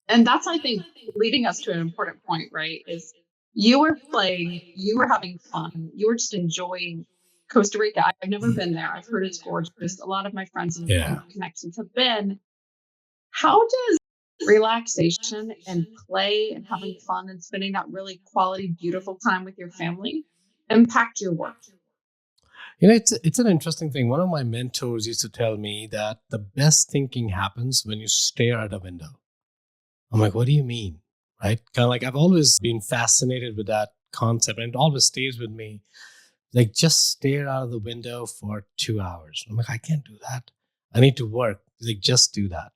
And that's, I think, leading us to an important point, right? Is you were playing, you were having fun, you were just enjoying Costa Rica. I've never been there. I've heard it's gorgeous. A lot of my friends Yeah. and connections have been. How does relaxation and play and having fun and spending that really quality, beautiful time with your family impact your work? It's an interesting thing. One of my mentors used to tell me that the best thinking happens when you stare at a window. I'm like, what do you mean? Right? Kind of like I've always been fascinated with that concept and it always stays with me. Like just stare out of the window for 2 hours. I'm like, I can't do that. I need to work. Like just do that.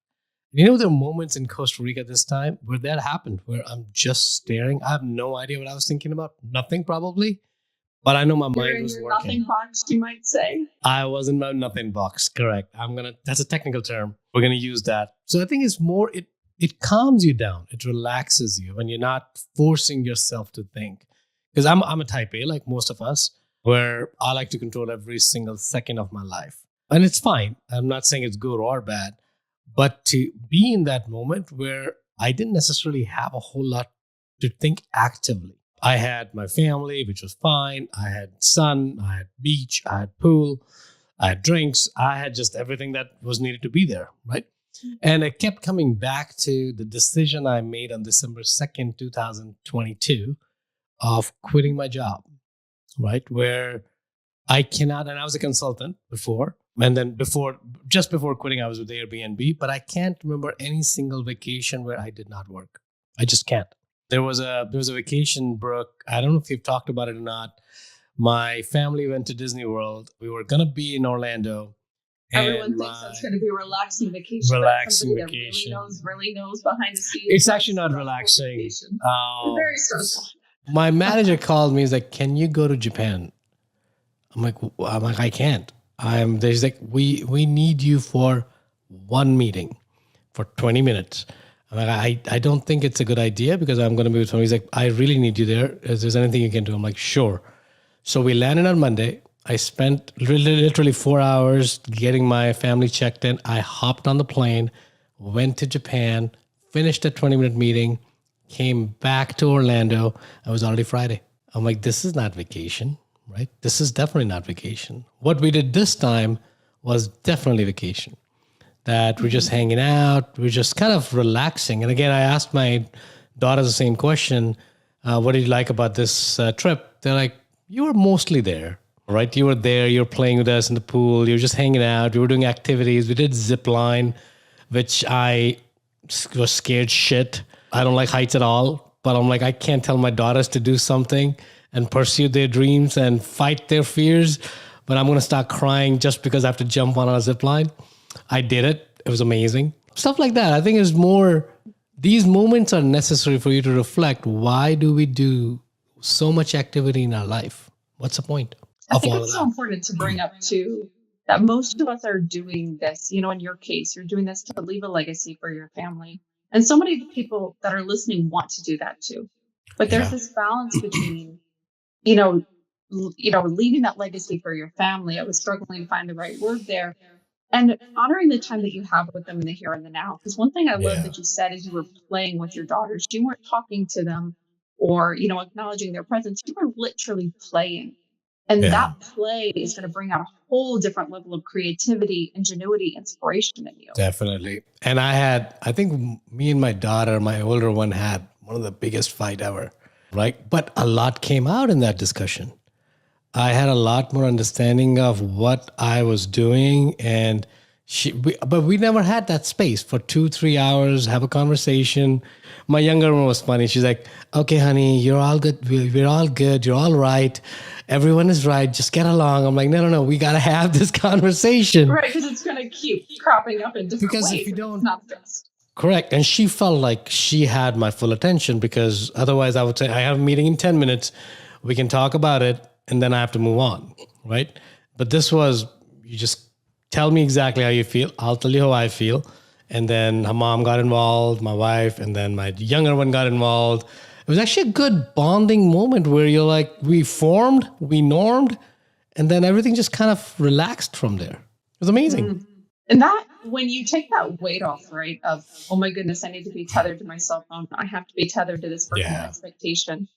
There are moments in Costa Rica this time where that happened, where I'm just staring. I have no idea what I was thinking about. Nothing probably, but I know my You're mind in was your working. nothing box, you might say. I was in my nothing box. Correct. That's a technical term. We're gonna use that. So I think it's more, it calms you down. It relaxes you when you're not forcing yourself to think. Because I'm a type A, like most of us, where I like to control every single second of my life. And it's fine. I'm not saying it's good or bad, but to be in that moment where I didn't necessarily have a whole lot to think actively. I had my family, which was fine. I had sun, I had beach, I had pool, I had drinks. I had just everything that was needed to be there, right? And I kept coming back to the decision I made on December 2nd, 2022 of quitting my job, right? Where I cannot, and I was a consultant before. And then just before quitting, I was with Airbnb, but I can't remember any single vacation where I did not work. I just can't. There was a vacation, Brooke. I don't know if you've talked about it or not. My family went to Disney World. We were gonna be in Orlando. Everyone thinks that's going to be a relaxing vacation. Relaxing But vacation. really knows behind the scenes. It's actually not relaxing. It's very stressful. My manager called me. He's like, "Can you go to Japan?" I'm like, I can't. There's like, we need you for one meeting for 20 minutes. I'm like, I don't think it's a good idea because I'm going to be with someone. He's like, I really need you there. Is there anything you can do? I'm like, sure. So we landed on Monday. I spent literally 4 hours getting my family checked in. I hopped on the plane, went to Japan, finished a 20-minute meeting, came back to Orlando. I was already Friday. I'm like, this is not vacation, right? This is definitely not vacation. What we did this time was definitely vacation. That we're just hanging out, we're just kind of relaxing. And again, I asked my daughters the same question. What did you like about this trip? They're like, you were mostly there, right? You were there, you were playing with us in the pool, you were just hanging out, we were doing activities. We did zipline, which I was scared shit. I don't like heights at all, but I'm like, I can't tell my daughters to do something and pursue their dreams and fight their fears, but I'm going to start crying just because I have to jump on a zipline. I did it. It was amazing. Stuff like that. I think is more, these moments are necessary for you to reflect. Why do we do so much activity in our life? What's the point I of think all of it's so that? important to bring up too that most of us are doing this. In your case, you're doing this to leave a legacy for your family. And so many people that are listening want to do that too. But there's Yeah. this balance between, you know, leaving that legacy for your family. I was struggling to find the right word there. And honoring the time that you have with them in the here and the now. Because one thing I love Yeah. that you said is you were playing with your daughters. You weren't talking to them or, acknowledging their presence. You were literally playing. And Yeah. that play is going to bring out a whole different level of creativity, ingenuity, inspiration in you. Definitely. And I think me and my daughter, my older one, had one of the biggest fight ever, right? But a lot came out in that discussion. I had a lot more understanding of what I was doing, and but we never had that space for 2-3 hours, have a conversation. My younger one was funny. She's like, okay, honey, you're all good. We're all good. You're all right. Everyone is right. Just get along. I'm like, no. We got to have this conversation. Right, because it's going to keep cropping up in different Because ways. if you don't, it's not fixed. correct. And she felt like she had my full attention because otherwise I would say, I have a meeting in 10 minutes. We can talk about it. And then I have to move on, right? But this was, you just tell me exactly how you feel. I'll tell you how I feel. And then her mom got involved, my wife, and then my younger one got involved. It was actually a good bonding moment where you're like, we formed, we normed, and then everything just kind of relaxed from there. It was amazing. And that, when you take that weight off, right, of, oh my goodness, I need to be tethered to my cell phone. I have to be tethered to this person's Yeah. expectation.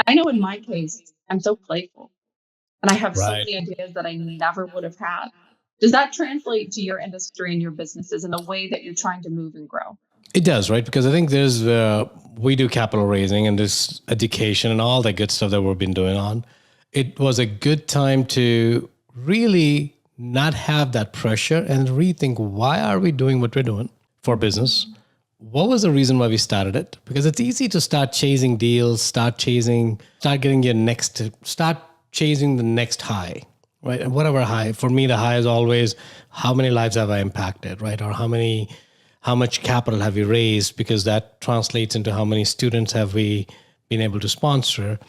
I know in my case, I'm so playful and I have so Right. many ideas that I never would have had. Does that translate to your industry and your businesses and the way that you're trying to move and grow? It does, right? Because I think we do capital raising and this education and all that good stuff that we've been doing on. It was a good time to really not have that pressure and rethink, why are we doing what we're doing for business? What was the reason why we started it? Because it's easy to start chasing deals, start chasing the next high, right? And whatever high. For me, the high is always, how many lives have I impacted, right? Or how much capital have we raised? Because that translates into how many students have we been able to sponsor.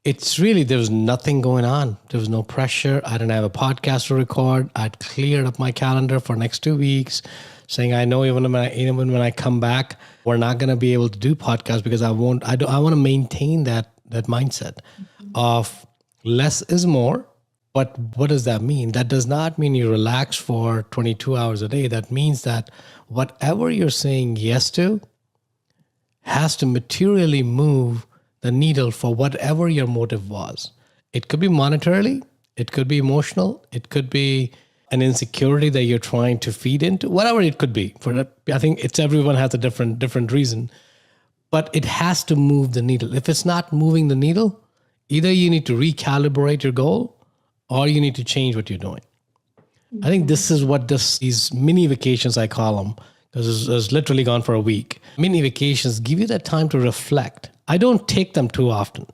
It's really, there was nothing going on. There was no pressure. I didn't have a podcast to record. I'd cleared up my calendar for next 2 weeks, saying, I know even when I come back, we're not going to be able to do podcasts because I want to maintain that mindset of less is more. But what does that mean? That does not mean you relax for 22 hours a day. That means that whatever you're saying yes to has to materially move the needle for whatever your motive was. It could be monetarily, it could be emotional, it could be an insecurity that you're trying to feed into, whatever it could be. For that, I think everyone has a different reason, but it has to move the needle. If it's not moving the needle, either you need to recalibrate your goal or you need to change what you're doing. I think this is what these mini vacations, I call them, because it's literally gone for a week. Mini vacations give you that time to reflect. I don't take them too often.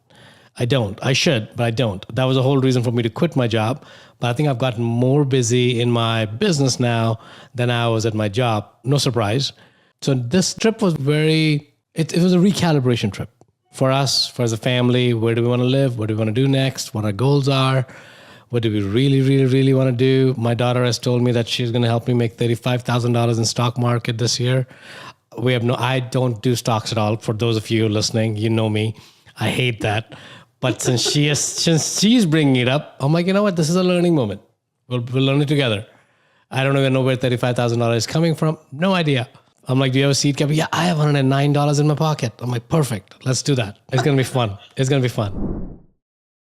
I don't. I should, but I don't. That was the whole reason for me to quit my job. But I think I've gotten more busy in my business now than I was at my job. No surprise. So this trip was it was a recalibration trip for us, for as a family. Where do we want to live? What do we want to do next? What our goals are? What do we really, really, really want to do? My daughter has told me that she's going to help me make $35,000 in stock market this year. I don't do stocks at all. For those of you listening, you know me. I hate that. But since she's bringing it up, I'm like, you know what? This is a learning moment. We'll learn it together. I don't even know where $35,000 is coming from. No idea. I'm like, do you have a seed cap? Yeah, I have $109 in my pocket. I'm like, perfect. Let's do that. It's going to be fun. It's going to be fun.